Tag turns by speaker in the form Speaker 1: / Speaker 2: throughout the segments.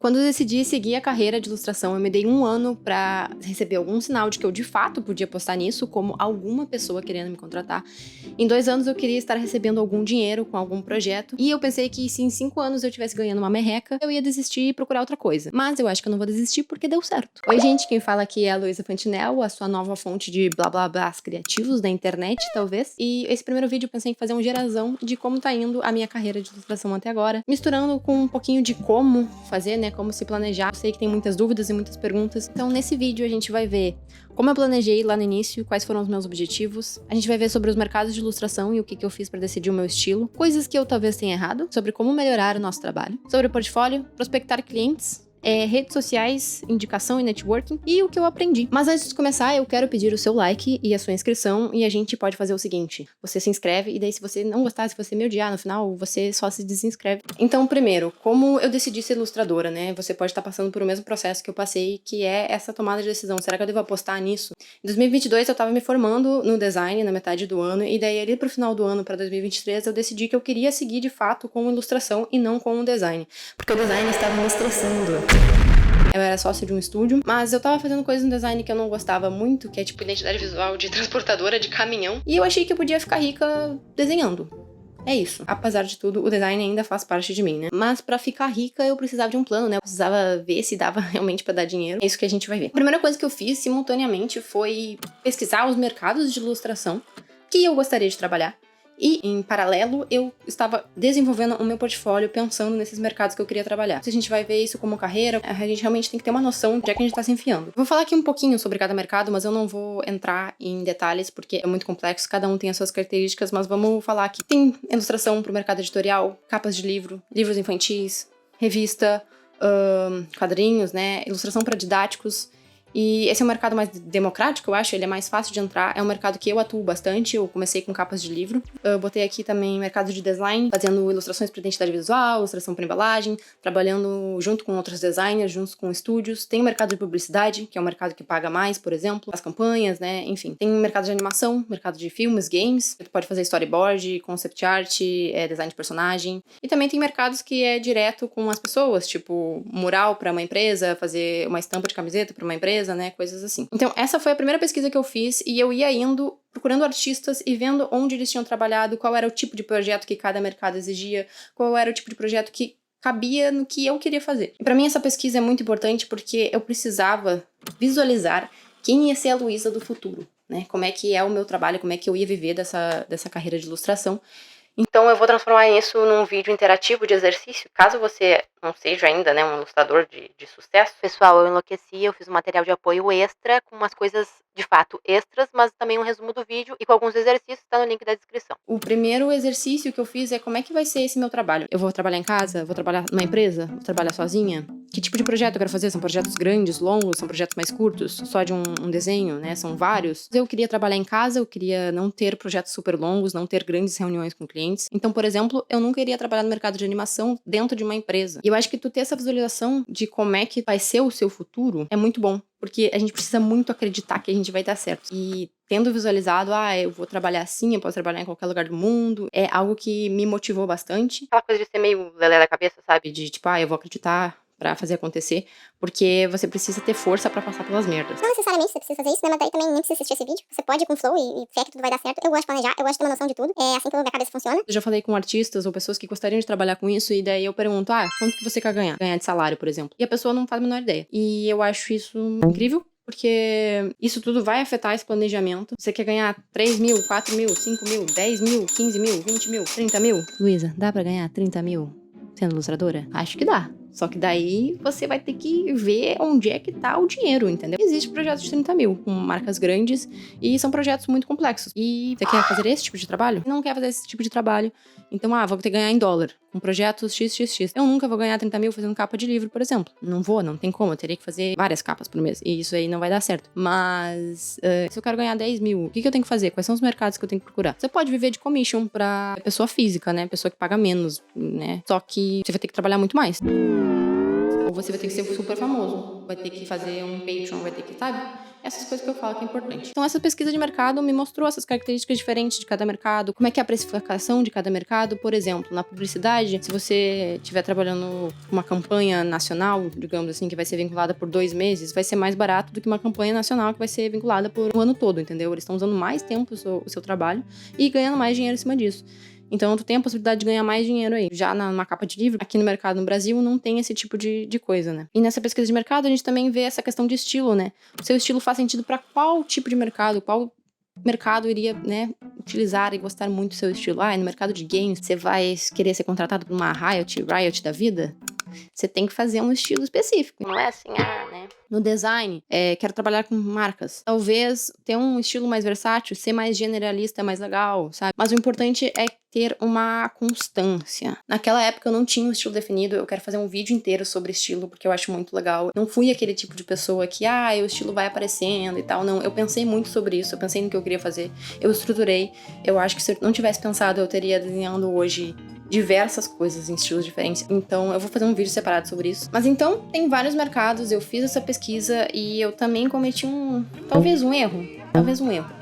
Speaker 1: Quando eu decidi seguir a carreira de ilustração, eu me dei 1 ano pra receber algum sinal de que eu de fato podia apostar nisso, como alguma pessoa querendo me contratar. Em 2 anos eu queria estar recebendo algum dinheiro com algum projeto, e eu pensei que se em 5 anos eu estivesse ganhando uma merreca, eu ia desistir e procurar outra coisa. Mas eu acho que eu não vou desistir porque deu certo. Oi gente, quem fala aqui é a Luísa Fantinel, a sua nova fonte de blá blá blás criativos da internet, talvez. E esse primeiro vídeo eu pensei em fazer um gerazão de como tá indo a minha carreira de ilustração até agora, misturando com um pouquinho de como fazer, né, como se planejar. Eu sei que tem muitas dúvidas e muitas perguntas, então nesse vídeo a gente vai ver como eu planejei lá no início, quais foram os meus objetivos. A gente vai ver sobre os mercados de ilustração e o que eu fiz pra decidir o meu estilo, coisas que eu talvez tenha errado, sobre como melhorar o nosso trabalho, sobre o portfólio, prospectar clientes, redes sociais, indicação e networking e o que eu aprendi. Mas antes de começar, eu quero pedir o seu like e a sua inscrição, e a gente pode fazer o seguinte: você se inscreve e daí se você não gostar, se você me odiar no final, você só se desinscreve. Então, primeiro, como eu decidi ser ilustradora, né? Você pode estar passando por o mesmo processo que eu passei, que é essa tomada de decisão. Será que eu devo apostar nisso? Em 2022 eu tava me formando no design na metade do ano, e daí ali pro final do ano, pra 2023, eu decidi que eu queria seguir de fato com ilustração e não com o design, porque o design estava me estressando. Eu era sócia de um estúdio, mas eu tava fazendo coisas no design que eu não gostava muito, que é tipo identidade visual de transportadora de caminhão, e eu achei que eu podia ficar rica desenhando. É isso. Apesar de tudo, o design ainda faz parte de mim, né? Mas pra ficar rica, eu precisava de um plano, né? Eu precisava ver se dava realmente pra dar dinheiro. É isso que a gente vai ver. A primeira coisa que eu fiz, simultaneamente, foi pesquisar os mercados de ilustração que eu gostaria de trabalhar. E, em paralelo, eu estava desenvolvendo o meu portfólio pensando nesses mercados que eu queria trabalhar. Se a gente vai ver isso como carreira, a gente realmente tem que ter uma noção de onde é que a gente está se enfiando. Vou falar aqui um pouquinho sobre cada mercado, mas eu não vou entrar em detalhes porque é muito complexo, cada um tem as suas características, mas vamos falar aqui. Tem ilustração para o mercado editorial, capas de livro, livros infantis, revista, quadrinhos, né? Ilustração para didáticos. E esse é um mercado mais democrático, eu acho, ele é mais fácil de entrar, é um mercado que eu atuo bastante, eu comecei com capas de livro. Eu botei aqui também mercado de design, fazendo ilustrações para identidade visual, ilustração para embalagem, trabalhando junto com outros designers, junto com estúdios. Tem o mercado de publicidade, que é um mercado que paga mais, por exemplo, as campanhas, né, enfim. Tem o mercado de animação, mercado de filmes, games, que tu pode fazer storyboard, concept art, design de personagem. E também tem mercados que é direto com as pessoas, tipo mural para uma empresa, fazer uma estampa de camiseta para uma empresa, né, coisas assim. Então essa foi a primeira pesquisa que eu fiz, e eu ia indo procurando artistas e vendo onde eles tinham trabalhado, qual era o tipo de projeto que cada mercado exigia, qual era o tipo de projeto que cabia no que eu queria fazer. E pra mim essa pesquisa é muito importante porque eu precisava visualizar quem ia ser a Luísa do futuro, né? Como é que é o meu trabalho, como é que eu ia viver dessa carreira de ilustração. Então eu vou transformar isso num vídeo interativo de exercício, caso você não seja ainda, né, um ilustrador de sucesso. Pessoal, eu enlouqueci, eu fiz um material de apoio extra, com umas coisas de fato extras, mas também um resumo do vídeo e com alguns exercícios, tá no link da descrição. O primeiro exercício que eu fiz é como é que vai ser esse meu trabalho. Eu vou trabalhar em casa? Vou trabalhar numa empresa? Vou trabalhar sozinha? Que tipo de projeto eu quero fazer? São projetos grandes, longos? São projetos mais curtos? Só de um desenho, né? São vários? Eu queria trabalhar em casa, eu queria não ter projetos super longos, não ter grandes reuniões com clientes. Então, por exemplo, eu nunca iria trabalhar no mercado de animação dentro de uma empresa. E eu acho que tu ter essa visualização de como é que vai ser o seu futuro é muito bom. Porque a gente precisa muito acreditar que a gente vai dar certo. E tendo visualizado, eu vou trabalhar assim, eu posso trabalhar em qualquer lugar do mundo, é algo que me motivou bastante. Aquela coisa de ser meio lelé da cabeça, sabe? De tipo, eu vou acreditar pra fazer acontecer, porque você precisa ter força pra passar pelas merdas.
Speaker 2: Não necessariamente você precisa fazer isso, né? Mas daí também nem precisa assistir esse vídeo. Você pode ir com flow e fé que tudo vai dar certo. Eu gosto de planejar, eu gosto de ter uma noção de tudo. É assim que a minha cabeça funciona.
Speaker 1: Eu já falei com artistas ou pessoas que gostariam de trabalhar com isso, e daí eu pergunto, quanto que você quer ganhar? Ganhar de salário, por exemplo. E a pessoa não faz a menor ideia. E eu acho isso incrível, porque isso tudo vai afetar esse planejamento. Você quer ganhar 3 mil, 4 mil, 5 mil, 10 mil, 15 mil, 20 mil, 30 mil? Luísa, dá pra ganhar 30 mil sendo ilustradora? Acho que dá. Só que daí você vai ter que ver onde é que tá o dinheiro, entendeu? Existe projetos de 30 mil, com marcas grandes, e são projetos muito complexos. E você quer fazer esse tipo de trabalho? Não quer fazer esse tipo de trabalho. Então, vou ter que ganhar em dólar, com projetos XXX. Eu nunca vou ganhar 30 mil fazendo capa de livro, por exemplo. Não tem como, eu teria que fazer várias capas por mês. E isso aí não vai dar certo. Mas, se eu quero ganhar 10 mil, o que eu tenho que fazer? Quais são os mercados que eu tenho que procurar? Você pode viver de commission pra pessoa física, né? Pessoa que paga menos, né? Só que você vai ter que trabalhar muito mais. Ou você vai ter que ser super famoso, vai ter que fazer um Patreon, vai ter que, sabe? Essas coisas que eu falo que é importante. Então, essa pesquisa de mercado me mostrou essas características diferentes de cada mercado, como é que é a precificação de cada mercado. Por exemplo, na publicidade, se você estiver trabalhando uma campanha nacional, digamos assim, que vai ser vinculada por 2 meses, vai ser mais barato do que uma campanha nacional que vai ser vinculada por um ano todo, entendeu? Eles estão usando mais tempo o seu trabalho e ganhando mais dinheiro em cima disso. Então, tu tem a possibilidade de ganhar mais dinheiro aí. Já numa capa de livro, aqui no mercado no Brasil, não tem esse tipo de coisa, né? E nessa pesquisa de mercado, a gente também vê essa questão de estilo, né? O seu estilo faz sentido para qual tipo de mercado, qual mercado iria, né, utilizar e gostar muito do seu estilo. No mercado de games, você vai querer ser contratado por uma Riot da vida? Você tem que fazer um estilo específico. Não é assim, né? No design, quero trabalhar com marcas. Talvez ter um estilo mais versátil, ser mais generalista é mais legal, sabe? Mas o importante é ter uma constância. Naquela época eu não tinha um estilo definido, eu quero fazer um vídeo inteiro sobre estilo, porque eu acho muito legal. Não fui aquele tipo de pessoa que, o estilo vai aparecendo e tal, não. Eu pensei muito sobre isso, eu pensei no que eu queria fazer, eu estruturei. Eu acho que se eu não tivesse pensado, eu teria desenhando hoje diversas coisas em estilos diferentes. Então eu vou fazer um vídeo separado sobre isso. Mas então, tem vários mercados, eu fiz essa pesquisa e eu também cometi talvez um erro.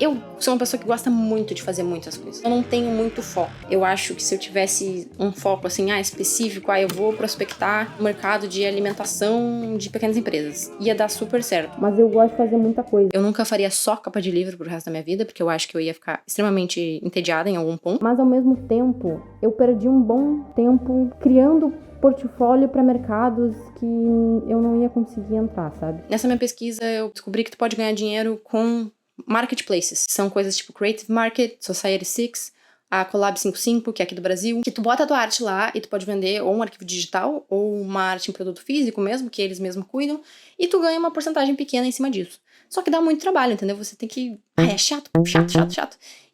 Speaker 1: Eu sou uma pessoa que gosta muito de fazer muitas coisas. Eu não tenho muito foco. Eu acho que se eu tivesse um foco assim, específico, eu vou prospectar o mercado de alimentação de pequenas empresas. Ia dar super certo. Mas eu gosto de fazer muita coisa. Eu nunca faria só capa de livro pro resto da minha vida, porque eu acho que eu ia ficar extremamente entediada em algum ponto. Mas ao mesmo tempo, eu perdi um bom tempo criando portfólio para mercados que eu não ia conseguir entrar, sabe? Nessa minha pesquisa, eu descobri que tu pode ganhar dinheiro com marketplaces. São coisas tipo Creative Market, Society 6, a Collab 55, que é aqui do Brasil, que tu bota a tua arte lá e tu pode vender ou um arquivo digital ou uma arte em produto físico mesmo, que eles mesmos cuidam, e tu ganha uma porcentagem pequena em cima disso. Só que dá muito trabalho, entendeu? Você tem que... é chato.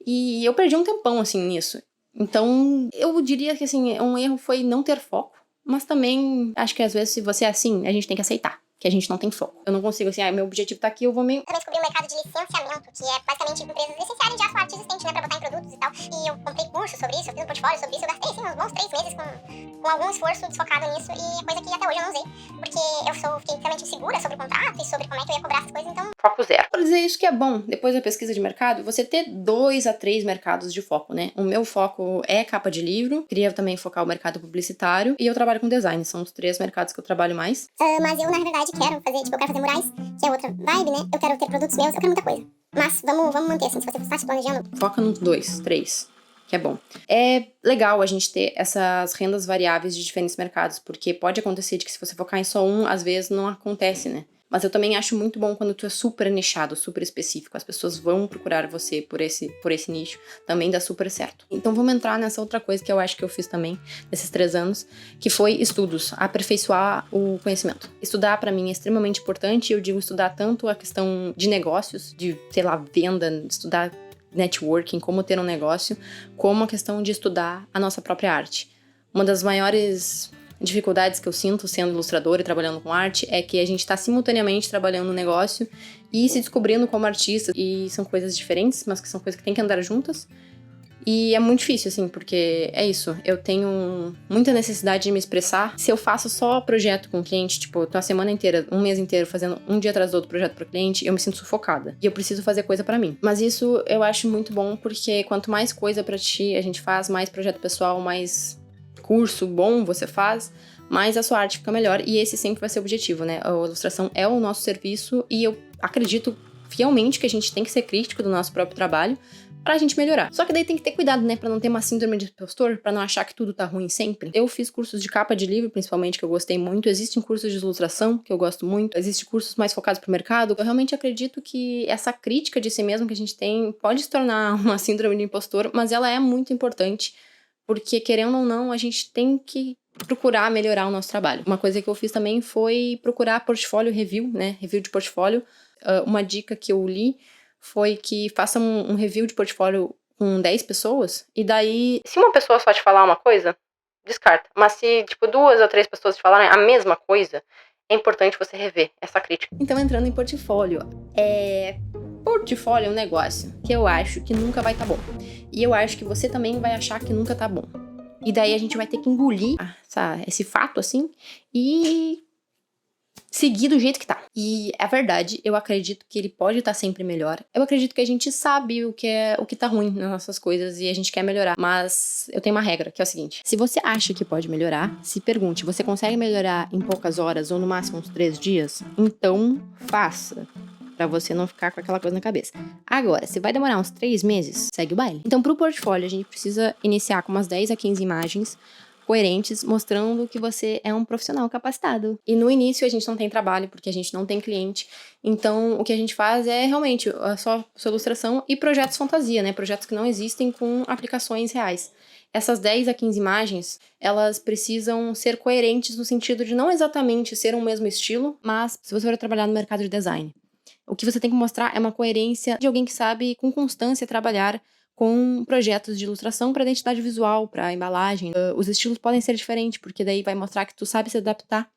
Speaker 1: E eu perdi um tempão, assim, nisso. Então, eu diria que, assim, um erro foi não ter foco, mas também acho que às vezes, se você é assim, a gente tem que aceitar que a gente não tem foco. Eu não consigo, assim, meu objetivo tá aqui, eu vou me...
Speaker 2: Também descobri o mercado de licenciamento, que é basicamente empresas licenciarem já sua arte existente, né, pra botar em produtos e tal. E eu comprei curso sobre isso, eu fiz um portfólio sobre isso, eu gastei, assim, uns bons 3 meses com algum esforço desfocado nisso, e é coisa que até hoje eu não usei, porque eu fiquei realmente insegura sobre o contrato e sobre como é que eu ia cobrar essas coisas, então...
Speaker 1: Foco zero. Por dizer isso que é bom, depois da pesquisa de mercado, você ter 2 a 3 mercados de foco, né? O meu foco é capa de livro, queria também focar o mercado publicitário, e eu trabalho com design, são os 3 mercados que eu trabalho mais.
Speaker 2: Mas eu, na verdade, quero fazer murais, que é outra vibe, né? Eu quero ter produtos meus, eu quero muita coisa. Mas vamos manter, assim, se você está se planejando...
Speaker 1: Foca nos 2, 3, que é bom. É legal a gente ter essas rendas variáveis de diferentes mercados, porque pode acontecer de que se você focar em só um, às vezes não acontece, né? Mas eu também acho muito bom quando tu é super nichado, super específico. As pessoas vão procurar você por esse nicho. Também dá super certo. Então vamos entrar nessa outra coisa que eu acho que eu fiz também, nesses 3 anos, que foi estudos, aperfeiçoar o conhecimento. Estudar pra mim é extremamente importante. Eu digo estudar tanto a questão de negócios, de, venda, estudar networking, como ter um negócio, como a questão de estudar a nossa própria arte. Uma das maiores dificuldades que eu sinto sendo ilustradora e trabalhando com arte é que a gente está simultaneamente trabalhando no negócio e se descobrindo como artista, e são coisas diferentes, mas que são coisas que tem que andar juntas. E é muito difícil, assim, porque é isso, eu tenho muita necessidade de me expressar. Se eu faço só projeto com o cliente, tipo, eu tô a semana inteira, um mês inteiro fazendo um dia atrás do outro projeto para cliente, eu me sinto sufocada. E eu preciso fazer coisa para mim. Mas isso eu acho muito bom, porque quanto mais coisa pra ti a gente faz, mais projeto pessoal, mais curso bom você faz, mais a sua arte fica melhor, e esse sempre vai ser o objetivo, né? A ilustração é o nosso serviço, e eu acredito fielmente que a gente tem que ser crítico do nosso próprio trabalho pra gente melhorar. Só que daí tem que ter cuidado, né? Pra não ter uma síndrome de impostor, pra não achar que tudo tá ruim sempre. Eu fiz cursos de capa de livro, principalmente, que eu gostei muito. Existem cursos de ilustração, que eu gosto muito. Existem cursos mais focados pro mercado. Eu realmente acredito que essa crítica de si mesmo que a gente tem pode se tornar uma síndrome de impostor, mas ela é muito importante, porque, querendo ou não, a gente tem que procurar melhorar o nosso trabalho. Uma coisa que eu fiz também foi procurar portfólio review, né? Review de portfólio. Uma dica que eu li foi que faça um review de portfólio com 10 pessoas, e daí, se uma pessoa só te falar uma coisa, descarta. Mas se, 2 ou 3 pessoas te falarem a mesma coisa, é importante você rever essa crítica. Então, entrando em portfólio, portfólio é um negócio que eu acho que nunca vai tá bom. E eu acho que você também vai achar que nunca tá bom. E daí a gente vai ter que engolir esse fato, assim, e seguir do jeito que tá. E é verdade, eu acredito que ele pode estar sempre melhor. Eu acredito que a gente sabe o que tá ruim nas nossas coisas e a gente quer melhorar. Mas eu tenho uma regra, que é o seguinte: se você acha que pode melhorar, se pergunte, você consegue melhorar em poucas horas ou no máximo uns 3 dias? Então, faça. Pra você não ficar com aquela coisa na cabeça. Agora, se vai demorar uns 3 meses, segue o baile. Então, pro portfólio, a gente precisa iniciar com umas 10 a 15 imagens coerentes, mostrando que você é um profissional capacitado. E no início a gente não tem trabalho, porque a gente não tem cliente. Então, o que a gente faz é realmente só sua ilustração e projetos fantasia, né? Projetos que não existem com aplicações reais. Essas 10 a 15 imagens, elas precisam ser coerentes no sentido de não exatamente ser um mesmo estilo, mas se você for trabalhar no mercado de design, o que você tem que mostrar é uma coerência de alguém que sabe com constância trabalhar com projetos de ilustração para identidade visual, para embalagem. Os estilos podem ser diferentes, porque daí vai mostrar que tu sabe se adaptar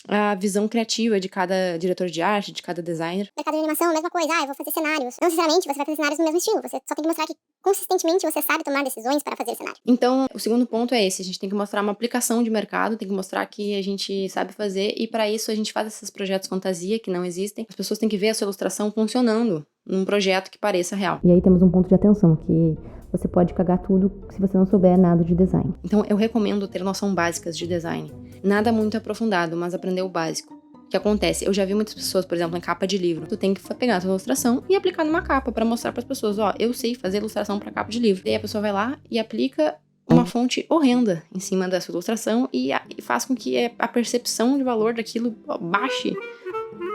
Speaker 1: à visão criativa de cada diretor de arte, de cada designer.
Speaker 2: Mercado de animação, mesma coisa. Eu vou fazer cenários. Não necessariamente você vai fazer cenários no mesmo estilo. Você só tem que mostrar que consistentemente você sabe tomar decisões para fazer cenário.
Speaker 1: Então, o segundo ponto é esse. A gente tem que mostrar uma aplicação de mercado, tem que mostrar que a gente sabe fazer. E para isso a gente faz esses projetos fantasia que não existem. As pessoas têm que ver a sua ilustração funcionando num projeto que pareça real.
Speaker 3: E aí temos um ponto de atenção, que você pode cagar tudo se você não souber nada de design.
Speaker 1: Então, eu recomendo ter noção básicas de design. Nada muito aprofundado, mas aprender o básico. O que acontece? Eu já vi muitas pessoas, por exemplo, em capa de livro. Tu tem que pegar a tua ilustração e aplicar numa capa pra mostrar pras pessoas, ó, eu sei fazer ilustração pra capa de livro. Daí a pessoa vai lá e aplica uma fonte horrenda em cima da sua ilustração e faz com que a percepção de valor daquilo baixe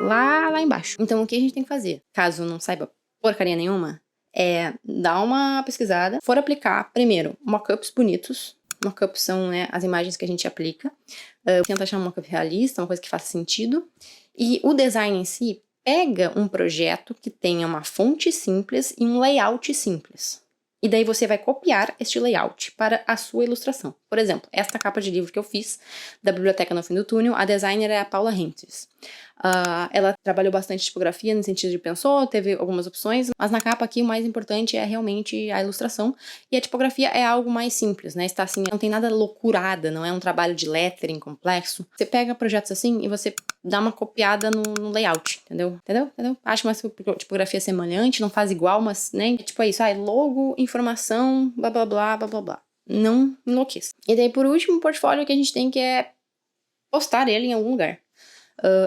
Speaker 1: lá embaixo. Então, o que a gente tem que fazer? Caso não saiba porcaria nenhuma, é dar uma pesquisada, for aplicar, primeiro, mockups bonitos. Mockups são, né, as imagens que a gente aplica. Tenta achar um mockup realista, uma coisa que faça sentido. E o design em si, pega um projeto que tenha uma fonte simples e um layout simples. E daí você vai copiar este layout para a sua ilustração. Por exemplo, esta capa de livro que eu fiz, da Biblioteca no Fim do Túnel, a designer é a Paula Hentges. Ela trabalhou bastante tipografia, no sentido de pensou, teve algumas opções, mas na capa aqui o mais importante é realmente a ilustração. E a tipografia é algo mais simples, né? Está assim, não tem nada loucurada, não é um trabalho de lettering complexo. Você pega projetos assim e você dá uma copiada no layout, entendeu? Acha uma tipografia semelhante, não faz igual, mas, né? Tipo é isso, logo, informação, blá blá blá blá blá blá. Não enlouqueça. E daí, por último, o portfólio que a gente tem que é postar ele em algum lugar.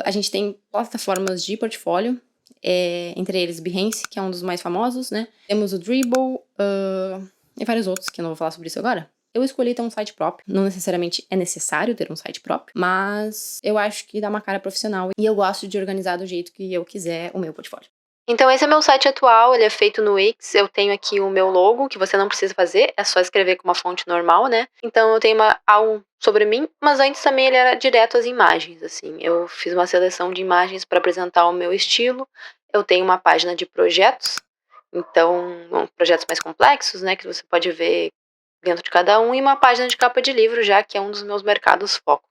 Speaker 1: A gente tem plataformas de portfólio, entre eles Behance, que é um dos mais famosos, né? Temos o Dribbble e vários outros, que eu não vou falar sobre isso agora. Eu escolhi ter um site próprio, não necessariamente é necessário ter um site próprio, mas eu acho que dá uma cara profissional e eu gosto de organizar do jeito que eu quiser o meu portfólio. Então esse é meu site atual, ele é feito no Wix, eu tenho aqui o meu logo, que você não precisa fazer, é só escrever com uma fonte normal, né? Então eu tenho algo sobre mim, mas antes também ele era direto às imagens, assim. Eu fiz uma seleção de imagens para apresentar o meu estilo, eu tenho uma página de projetos, então projetos mais complexos, né, que você pode ver dentro de cada um, e uma página de capa de livro, já que é um dos meus mercados foco.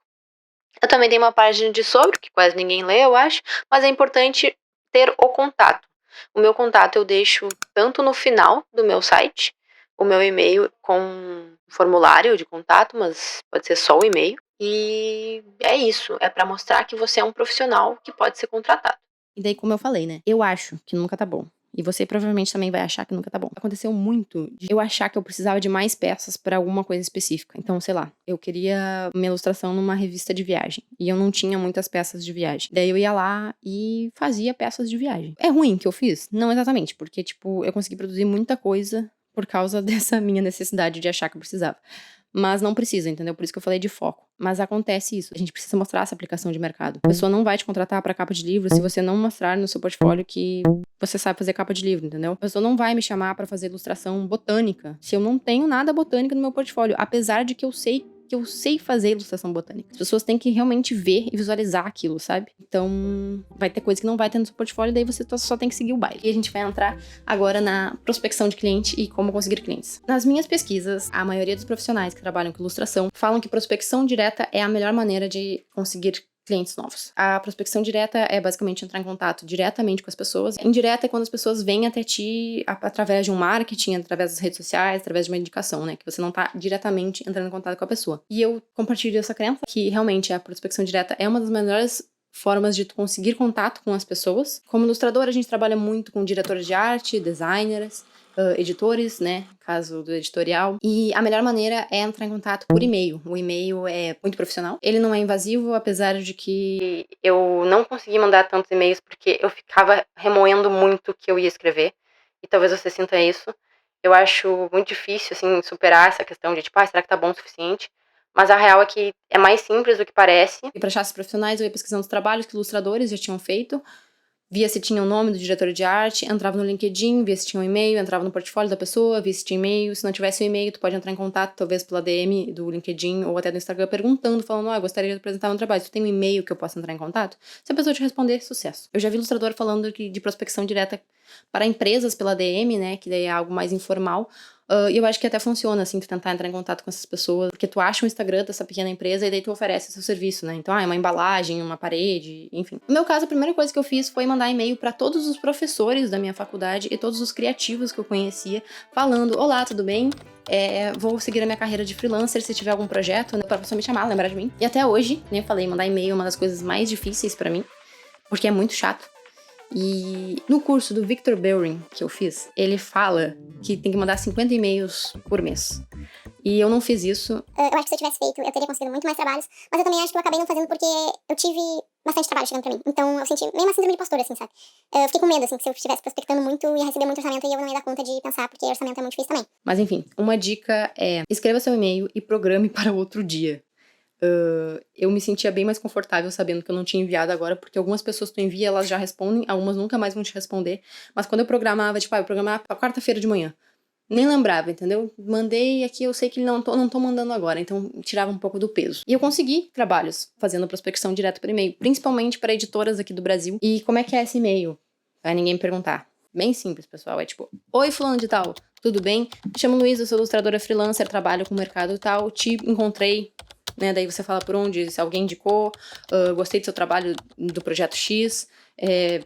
Speaker 1: Eu também tenho uma página de sobre, que quase ninguém lê, eu acho, mas é importante ter o contato. O meu contato eu deixo tanto no final do meu site, o meu e-mail com formulário de contato, mas pode ser só o e-mail. E é isso, é para mostrar que você é um profissional que pode ser contratado. E daí, como eu falei, né? Eu acho que nunca tá bom. E você provavelmente também vai achar que nunca tá bom. Aconteceu muito de eu achar que eu precisava de mais peças pra alguma coisa específica. Então, sei lá, eu queria uma ilustração numa revista de viagem. E eu não tinha muitas peças de viagem. Daí eu ia lá e fazia peças de viagem. É ruim que eu fiz? Não exatamente, porque, tipo, eu consegui produzir muita coisa por causa dessa minha necessidade de achar que eu precisava. Mas não precisa, entendeu? Por isso que eu falei de foco. Mas acontece isso. A gente precisa mostrar essa aplicação de mercado. A pessoa não vai te contratar pra capa de livro se você não mostrar no seu portfólio que você sabe fazer capa de livro, entendeu? A pessoa não vai me chamar pra fazer ilustração botânica se eu não tenho nada botânica no meu portfólio. Apesar de que eu sei fazer ilustração botânica. As pessoas têm que realmente ver e visualizar aquilo, sabe? Então, vai ter coisa que não vai ter no seu portfólio, daí você só tem que seguir o baile. E a gente vai entrar agora na prospecção de cliente e como conseguir clientes. Nas minhas pesquisas, a maioria dos profissionais que trabalham com ilustração falam que prospecção direta é a melhor maneira de conseguir clientes novos. A prospecção direta é basicamente entrar em contato diretamente com as pessoas. Indireta é quando as pessoas vêm até ti através de um marketing, através das redes sociais, através de uma indicação, né? Que você não tá diretamente entrando em contato com a pessoa. E eu compartilho essa crença que realmente a prospecção direta é uma das melhores formas de tu conseguir contato com as pessoas. Como ilustradora, a gente trabalha muito com diretores de arte, designers, editores, né, caso do editorial. E a melhor maneira é entrar em contato por e-mail. O e-mail é muito profissional. Ele não é invasivo, apesar de que eu não consegui mandar tantos e-mails porque eu ficava remoendo muito o que eu ia escrever. E talvez você sinta isso. Eu acho muito difícil, assim, superar essa questão de, tipo, será que tá bom o suficiente? Mas a real é que é mais simples do que parece. E para achar esses profissionais, eu ia pesquisando os trabalhos que ilustradores já tinham feito, via se tinha o nome do diretor de arte, entrava no LinkedIn, via se tinha um e-mail, entrava no portfólio da pessoa, via se tinha e-mail. Se não tivesse o e-mail, tu pode entrar em contato, talvez pela DM do LinkedIn ou até do Instagram, perguntando, falando, eu gostaria de apresentar um trabalho. Tu tem um e-mail que eu possa entrar em contato? Se a pessoa te responder, sucesso. Eu já vi ilustrador falando de prospecção direta para empresas pela DM, né, que daí é algo mais informal. E eu acho que até funciona, assim, tu tentar entrar em contato com essas pessoas, porque tu acha um Instagram dessa pequena empresa e daí tu oferece o seu serviço, né? Então, é uma embalagem, uma parede, enfim. No meu caso, a primeira coisa que eu fiz foi mandar e-mail para todos os professores da minha faculdade e todos os criativos que eu conhecia, falando, olá, tudo bem? Vou seguir a minha carreira de freelancer, se tiver algum projeto, né, pra pessoa me chamar, lembrar de mim. E até hoje, né, eu falei, mandar e-mail é uma das coisas mais difíceis pra mim, porque é muito chato. E no curso do Victor Belring que eu fiz, ele fala que tem que mandar 50 e-mails por mês. E eu não fiz isso.
Speaker 2: Eu acho que se eu tivesse feito, eu teria conseguido muito mais trabalhos, mas eu também acho que eu acabei não fazendo porque eu tive bastante trabalho chegando pra mim. Então eu senti meio uma síndrome de impostora, assim, sabe? Eu fiquei com medo, assim, que se eu estivesse prospectando muito, ia receber muito orçamento e eu não ia dar conta de pensar, porque orçamento é muito difícil também.
Speaker 1: Mas enfim, uma dica é, escreva seu e-mail e programe para outro dia. Eu me sentia bem mais confortável sabendo que eu não tinha enviado agora, porque algumas pessoas tu envia, elas já respondem, algumas nunca mais vão te responder. Mas quando eu programava, tipo, eu programava pra quarta-feira de manhã. Nem lembrava, entendeu? Mandei aqui, eu sei que não tô mandando agora, então tirava um pouco do peso. E eu consegui trabalhos fazendo prospecção direto por e-mail, principalmente para editoras aqui do Brasil. E como é que é esse e-mail? Vai ninguém me perguntar. Bem simples, pessoal. É tipo, oi, fulano de tal, tudo bem? Me chamo Luísa, sou ilustradora freelancer, trabalho com o mercado tal, te encontrei, né? Daí você fala por onde, se alguém indicou, gostei do seu trabalho do projeto X,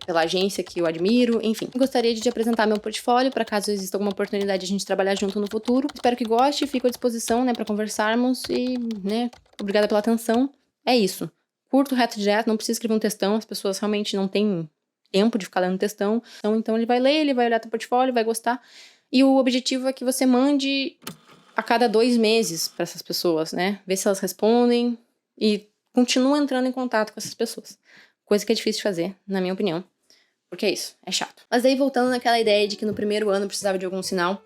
Speaker 1: pela agência que eu admiro, enfim. Gostaria de te apresentar meu portfólio, para caso exista alguma oportunidade de a gente trabalhar junto no futuro. Espero que goste, fico à disposição, né, para conversarmos e, né, obrigada pela atenção. É isso. Curto, reto, direto, não precisa escrever um textão, as pessoas realmente não têm tempo de ficar lendo textão. Então ele vai ler, ele vai olhar teu portfólio, vai gostar. E o objetivo é que você mande a cada 2 meses para essas pessoas, né? Ver se elas respondem e continua entrando em contato com essas pessoas. Coisa que é difícil de fazer, na minha opinião. Porque é isso, é chato. Mas daí voltando naquela ideia de que no primeiro ano precisava de algum sinal,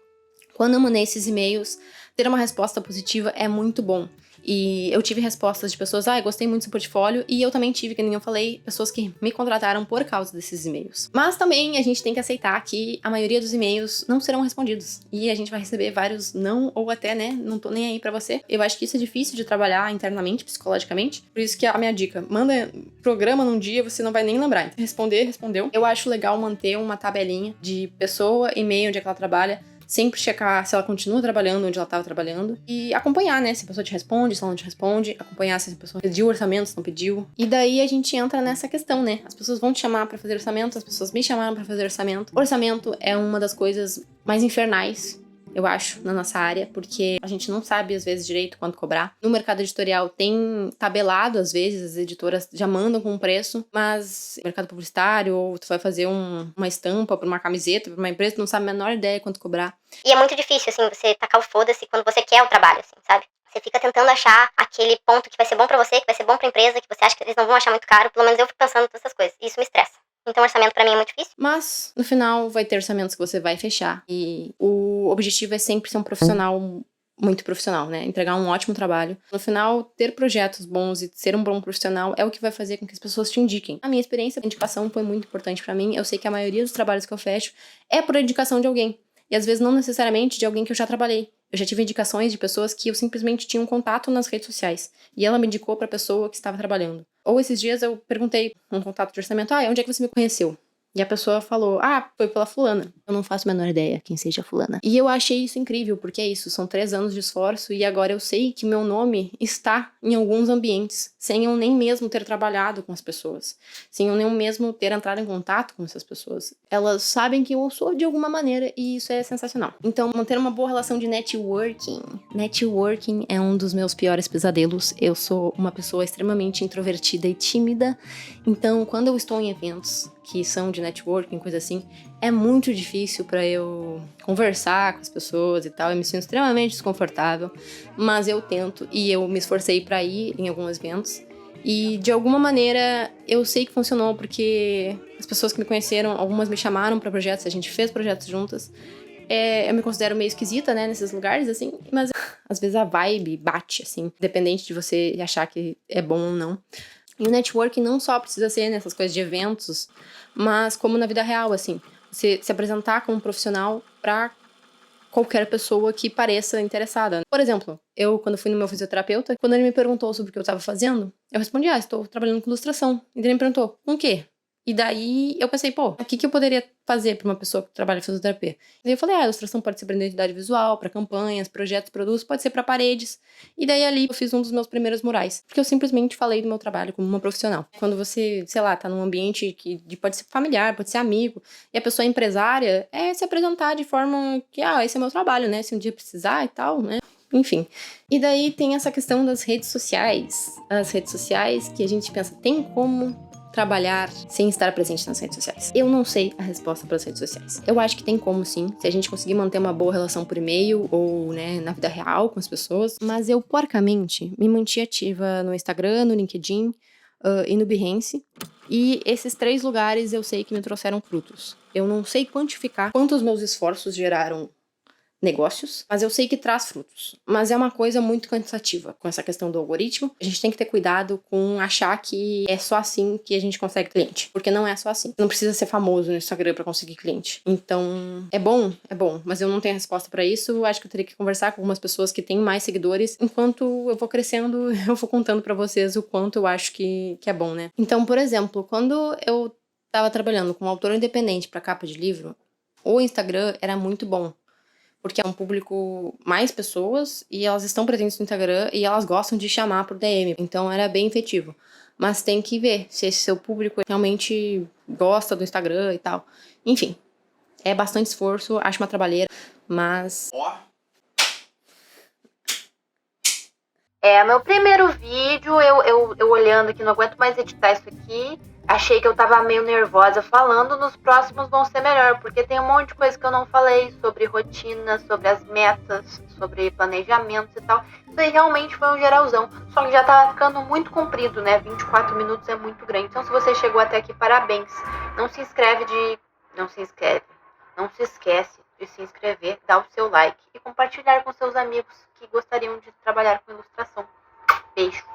Speaker 1: quando eu mandei esses e-mails, ter uma resposta positiva é muito bom. E eu tive respostas de pessoas, gostei muito do seu portfólio, e eu também tive, que nem eu falei, pessoas que me contrataram por causa desses e-mails. Mas também a gente tem que aceitar que a maioria dos e-mails não serão respondidos, e a gente vai receber vários não, ou até, né, não tô nem aí pra você. Eu acho que isso é difícil de trabalhar internamente, psicologicamente, por isso que a minha dica, manda programa num dia, você não vai nem lembrar. Então, respondeu. Eu acho legal manter uma tabelinha de pessoa, e-mail, onde é que ela trabalha, sempre checar se ela continua trabalhando onde ela estava trabalhando e acompanhar, né? Se a pessoa te responde, se ela não te responde, acompanhar se a pessoa pediu orçamento, se não pediu. E daí a gente entra nessa questão, né? As pessoas vão te chamar pra fazer orçamento, as pessoas me chamaram pra fazer orçamento. Orçamento é uma das coisas mais infernais, eu acho, na nossa área, porque a gente não sabe, às vezes, direito quanto cobrar. No mercado editorial tem tabelado, às vezes, as editoras já mandam com um preço, mas no mercado publicitário, ou tu vai fazer uma estampa pra uma camiseta, pra uma empresa, tu não sabe a menor ideia quanto cobrar.
Speaker 2: E é muito difícil, assim, você tacar o foda-se quando você quer o trabalho, assim, sabe? Você fica tentando achar aquele ponto que vai ser bom pra você, que vai ser bom pra empresa, que você acha que eles não vão achar muito caro. Pelo menos eu fico pensando nessas coisas. E isso me estressa. Então, orçamento pra mim é muito difícil.
Speaker 1: Mas, no final, vai ter orçamentos que você vai fechar. E o objetivo é sempre ser um profissional, muito profissional, né? Entregar um ótimo trabalho. No final, ter projetos bons e ser um bom profissional é o que vai fazer com que as pessoas te indiquem. A minha experiência, a indicação foi muito importante pra mim. Eu sei que a maioria dos trabalhos que eu fecho é por indicação de alguém. E às vezes não necessariamente de alguém que eu já trabalhei. Eu já tive indicações de pessoas que eu simplesmente tinha um contato nas redes sociais. E ela me indicou pra pessoa que estava trabalhando. Ou esses dias eu perguntei um contato de orçamento, onde é que você me conheceu? E a pessoa falou, foi pela fulana. Eu não faço a menor ideia quem seja a fulana. E eu achei isso incrível, porque é isso, são 3 anos de esforço e agora eu sei que meu nome está em alguns ambientes, sem eu nem mesmo ter trabalhado com as pessoas, sem eu nem mesmo ter entrado em contato com essas pessoas. Elas sabem que eu sou de alguma maneira e isso é sensacional. Então, manter uma boa relação de networking. Networking é um dos meus piores pesadelos. Eu sou uma pessoa extremamente introvertida e tímida, então quando eu estou em eventos que são de networking, coisa assim, é muito difícil pra eu conversar com as pessoas e tal, eu me sinto extremamente desconfortável, mas eu tento e eu me esforcei pra ir em alguns eventos e de alguma maneira eu sei que funcionou porque as pessoas que me conheceram, algumas me chamaram pra projetos, a gente fez projetos juntas. Eu me considero meio esquisita, né, nesses lugares, assim, mas às vezes a vibe bate, assim, independente de você achar que é bom ou não. E o networking não só precisa ser nessas coisas de eventos, mas como na vida real, assim. Você se apresentar como profissional pra qualquer pessoa que pareça interessada. Por exemplo, eu, quando fui no meu fisioterapeuta, quando ele me perguntou sobre o que eu tava fazendo, eu respondi, estou trabalhando com ilustração. E ele me perguntou, com o quê? E daí eu pensei, o que eu poderia fazer pra uma pessoa que trabalha em fisioterapia? E daí eu falei, a ilustração pode ser pra identidade visual, pra campanhas, projetos, produtos, pode ser pra paredes. E daí ali eu fiz um dos meus primeiros murais. Porque eu simplesmente falei do meu trabalho como uma profissional. Quando você, sei lá, tá num ambiente que pode ser familiar, pode ser amigo, e a pessoa é empresária, é se apresentar de forma que, esse é meu trabalho, né? Se um dia precisar e tal, né? Enfim. E daí tem essa questão das redes sociais. As redes sociais que a gente pensa, tem como trabalhar sem estar presente nas redes sociais? Eu não sei a resposta para as redes sociais. Eu acho que tem como sim, se a gente conseguir manter uma boa relação por e-mail ou, né, na vida real com as pessoas. Mas eu, porcamente, me mantive ativa no Instagram, no LinkedIn e no Behance. E esses 3 lugares eu sei que me trouxeram frutos. Eu não sei quantificar quantos meus esforços geraram negócios, mas eu sei que traz frutos. Mas é uma coisa muito cansativa com essa questão do algoritmo. A gente tem que ter cuidado com achar que é só assim que a gente consegue cliente, porque não é só assim. Não precisa ser famoso no Instagram pra conseguir cliente. Então, é bom, mas eu não tenho resposta pra isso. Acho que eu teria que conversar com algumas pessoas que têm mais seguidores. Enquanto eu vou crescendo, eu vou contando pra vocês o quanto eu acho que é bom, né? Então, por exemplo, quando eu tava trabalhando com um autor independente pra capa de livro, o Instagram era muito bom. Porque é um público mais pessoas e elas estão presentes no Instagram e elas gostam de chamar por DM. Então era bem efetivo. Mas tem que ver se esse seu público realmente gosta do Instagram e tal. Enfim, é bastante esforço, acho uma trabalheira, mas...
Speaker 4: Meu primeiro vídeo, eu olhando aqui, não aguento mais editar isso aqui. Achei que eu tava meio nervosa falando, nos próximos vão ser melhor, porque tem um monte de coisa que eu não falei sobre rotina, sobre as metas, sobre planejamentos e tal. Isso aí realmente foi um geralzão, só que já tava ficando muito comprido, né? 24 minutos é muito grande. Então se você chegou até aqui, parabéns. Não se esquece de se inscrever, dar o seu like e compartilhar com seus amigos que gostariam de trabalhar com ilustração. Beijo!